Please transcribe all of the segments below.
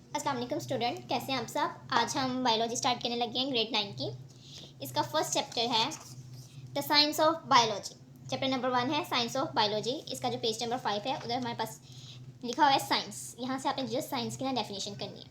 अस्सलाम वालेकुम स्टूडेंट, कैसे हैं आप सब। आज हम बायोलॉजी स्टार्ट करने लगे हैं ग्रेड 9 की। इसका फर्स्ट चैप्टर है the science of biology. Chapter number 1 है साइंस ऑफ बायोलॉजी। इसका जो पेज नंबर 5 है उधर हमारे पास लिखा हुआ है साइंस। यहाँ से आपने जस्ट साइंस की ना डेफिनेशन करनी है।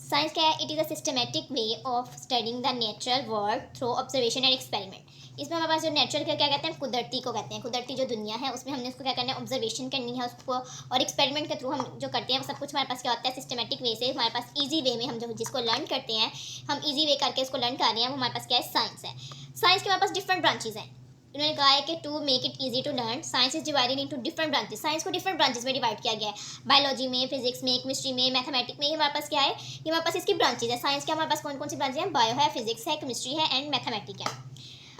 साइंस क्या है? It is a systematic way of studying the natural world through observation and experiment. इसमें हमारे पास जो नेचुरल क्या कहते हैं, कुदरती को कहते हैं। कुदरती जो दुनिया है उसमें हमने उसको क्या करना है, ऑब्जर्वेशन करनी है उसको, और एक्सपेरिमेंट के थ्रू हम जो करते हैं वो सब कुछ हमारे पास क्या होता है, सिस्टमेटिक वे से हमारे पास ईजी वे में हम जो जिसको लर्न करते हैं, हम ईजी वे करके इसको लर्न कर रहे हैं, वो हमारे पास क्या है, साइंस है। साइंस के हमारे पास डिफरेंट ब्रांचेज हैं। उन्होंने कहा है कि to make it easy to learn science is divided into different branches. Science को डिफरेंट ब्रांचेस में डिवाइड किया गया है। बायोलॉजी में, फिजिक्स में, केमिस्ट्री में, मैथमेटिक्स में। ये हमारे पास क्या है, ये हमारे पास इसकी ब्रांचेज है। साइंस के हमारे पास कौन कौन सी ब्रांचेज हैं? बायो है, फिजिक्स है, केमिस्ट्री है एंड मैथमेटिक्स है।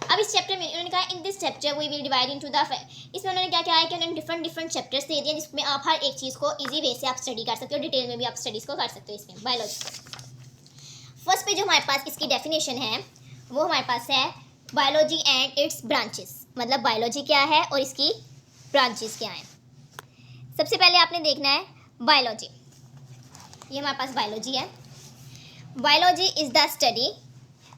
अब इस चैप्टर में उन्होंने कहा in this chapter we will divide into the, इसमें उन्होंने क्या है कि उन्होंने डिफरेंट डिफरेंट चैप्टर्स दे दिए जिसमें आप हर एक चीज़ को इजी वे से आप स्टडी कर सकते हो, डिटेल में भी आप स्टडीज़ को कर सकते हो इसमें बायोलॉजी। फर्स्ट पे जो हमारे पास इसकी डेफिनेशन है वो हमारे पास है बायोलॉजी एंड इट्स ब्रांचेस। मतलब बायोलॉजी क्या है और इसकी ब्रांचेस क्या हैं। सबसे पहले आपने देखना है बायोलॉजी। ये हमारे पास बायोलॉजी है। Biology is the study,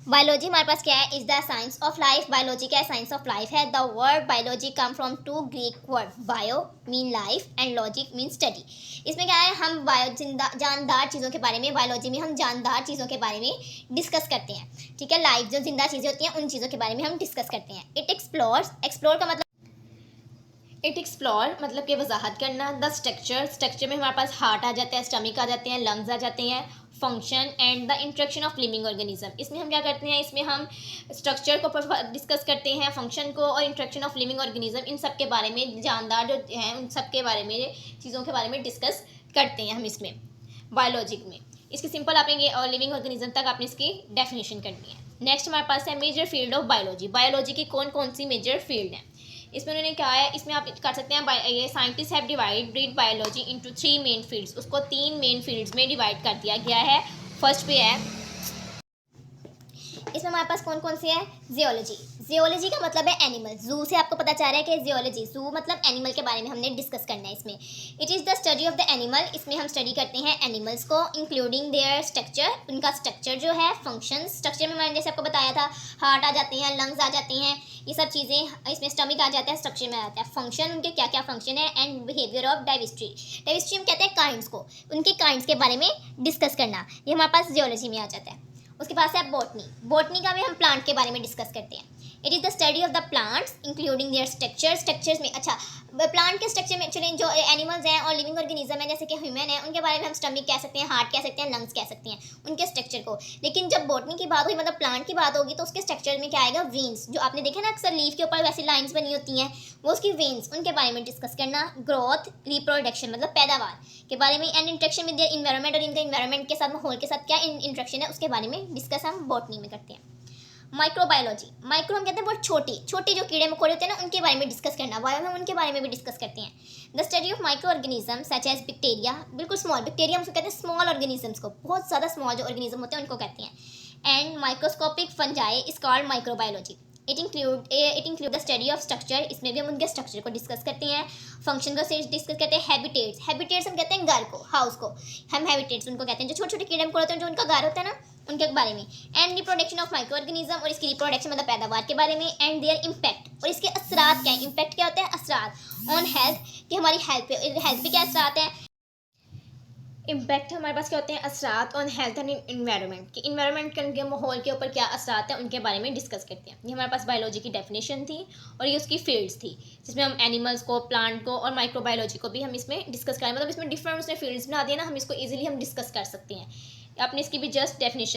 biology हमारे पास क्या है, is the science of life. Biology क्या है, साइंस ऑफ लाइफ है। The word biology come from to Greek word, bio mean life and logic mean study. इसमें क्या है, हम जानदार चीज़ों के बारे में, बायोलॉजी में हम जानदार चीज़ों के बारे में डिस्कस करते हैं। ठीक है, लाइफ जो जिंदा चीज़ें होती हैं उन चीज़ों के बारे में हम डिस्कस करते हैं। इट एक्सप्लोर, एक्सप्लोर का मतलब कि वजाहत करना। द स्ट्रक्चर, स्ट्रक्चर में हमारे पास हार्ट आ जाता है, स्टमक आ जाते हैं, लंग्स आ जाते हैं। Function and the interaction of living organism, इसमें हम क्या करते हैं, इसमें हम स्ट्रक्चर को डिस्कस करते हैं, फंक्शन को और इंट्रैक्शन ऑफ लिविंग ऑर्गेनिज्म, इन सब के बारे में, जानदार जो हैं उन सब के बारे में, चीज़ों के बारे में डिस्कस करते हैं हम इसमें बायोलॉजिक में। इसकी सिंपल आपने ये लिविंग ऑर्गेनिज्म तक आपने इसकी डेफिनेशन करनी है। नेक्स्ट हमारे पास है major field of biology. Biology की कौन कौन सी मेजर फील्ड हैं इसमें उन्होंने कहा है, इसमें आप कर सकते हैं ये scientist have divided biology into 3 main fields. उसको 3 मेन फील्ड्स में डिवाइड कर दिया गया है। फर्स्ट पे है, इसमें हमारे पास कौन कौन सी है, जियोलॉजी। जियोलॉजी का मतलब है एनिमल। जू से आपको पता चल रहा है कि जियोलॉजी, जू मतलब एनिमल के बारे में हमने डिस्कस करना है इसमें। It is the study of the animal, इसमें हम स्टडी करते हैं एनिमल्स को, इंक्लूडिंग देयर स्ट्रक्चर, उनका स्ट्रक्चर जो है, फंक्शन। स्ट्रक्चर में मैंने जैसे आपको बताया था, हार्ट आ जाते हैं, लंग्स आ जाते हैं, ये सब चीज़ें इसमें, स्टमक आ जाता है, स्ट्रक्चर में आ जाता है। फंक्शन, उनके क्या क्या फंक्शन है, एंड बिहेवियर ऑफ डाइविस्ट्री। डाइविस्ट्री हम कहते हैं काइंड्स को, उनके काइंड्स के बारे में डिस्कस करना, ये हमारे पास जियोलॉजी में आ जाता है। उसके पास है बॉटनी। बॉटनी का भी हम प्लांट के बारे में डिस्कस करते हैं। It is the study of the plants including there structure. Structures में, अच्छा, प्लांट के स्ट्रक्चर में चलिए जो एनिमल्स हैं और लिविंग ऑर्गेनिज्म है जैसे कि ह्यूमन है, उनके बारे में हम स्टमक कह सकते हैं, हार्ट कह सकते हैं, लंग्स कह सकते हैं, उनके स्ट्रक्चर को। लेकिन जब बॉटनी की बात होगी, मतलब प्लांट की बात होगी, तो उसके स्ट्रक्चर में क्या आएगा, वेन्स। जो आपने देखा ना अक्सर लीफ के ऊपर वैसी लाइन्स बनी होती हैं, वो उसकी वेन्स, उनके बारे में डिस्कस करना। ग्रोथ, रिप्रोडक्शन मतलब पैदावार के बारे में, and interaction with their environment, और इनके इन्वायरमेंट के साथ, माहौल के साथ क्या इंट्रैक्शन है उसके बारे में डिस्कस हम बॉटनी में करते हैं। माइक्रोबायोलॉजी, माइक्रो हम कहते हैं बहुत छोटे छोटे जो कीड़े मकोड़े होते हैं ना, उनके बारे में डिस्कस करना। बायो में उनके बारे में भी डिस्कस करते हैं। The study of microorganism such as bacteria, बिल्कुल स्मॉल, बैक्टीरिया हम उसको कहते हैं स्मॉल ऑर्गेनिजम्स को, बहुत ज़्यादा स्मॉल जो ऑर्गेनिज्म होते हैं उनको कहते हैं। And microscopic fungi is called microbiology. It include the study of structure, इसमें भी हम उनके स्ट्रक्चर को डिस्कस करते हैं। फंक्शन को डिस्कस करते हैं। हैबिटेट्स, हैबिटेट्स हम कहते हैं घर को, हाउस को, हम हैबिटेट्स उनको कहते हैं जो छोटे छोटे कीड़े मकोड़े होते हैं जो उनका घर होता है ना, उनके बारे में। And reproduction of micro organism, और इसकी रिप्रोडक्शन मतलब पैदावार के बारे में। एंड देयर इम्पैक्ट, और इसके असरात क्या है। इम्पैक्ट क्या होता है, असरात ऑन हेल्थ, कि हमारी हेल्थ पे क्या असरात हैं। इम्पैक्ट हमारे पास क्या होते हैं, असरात ऑन हेल्थ एंड इन्वायरमेंट, कि इन्वायरमेंट के, उनके माहौल के ऊपर क्या असरात हैं उनके बारे में डिस्कस करते हैं। ये हमारे पास बायोलॉजी की डेफिनेशन थी और ये उसकी फील्ड्स थी जिसमें हम एनिमल्स को, प्लांट को और माइक्रोबायोलॉजी को भी हम इसमें डिस्कस करें। मतलब इसमें डिफरेंट उसने फील्ड्स बना दिए ना, हम इसको ईजिली हम डिस्कस कर सकते हैं। आपने इसकी भी जस्ट डेफिनेशन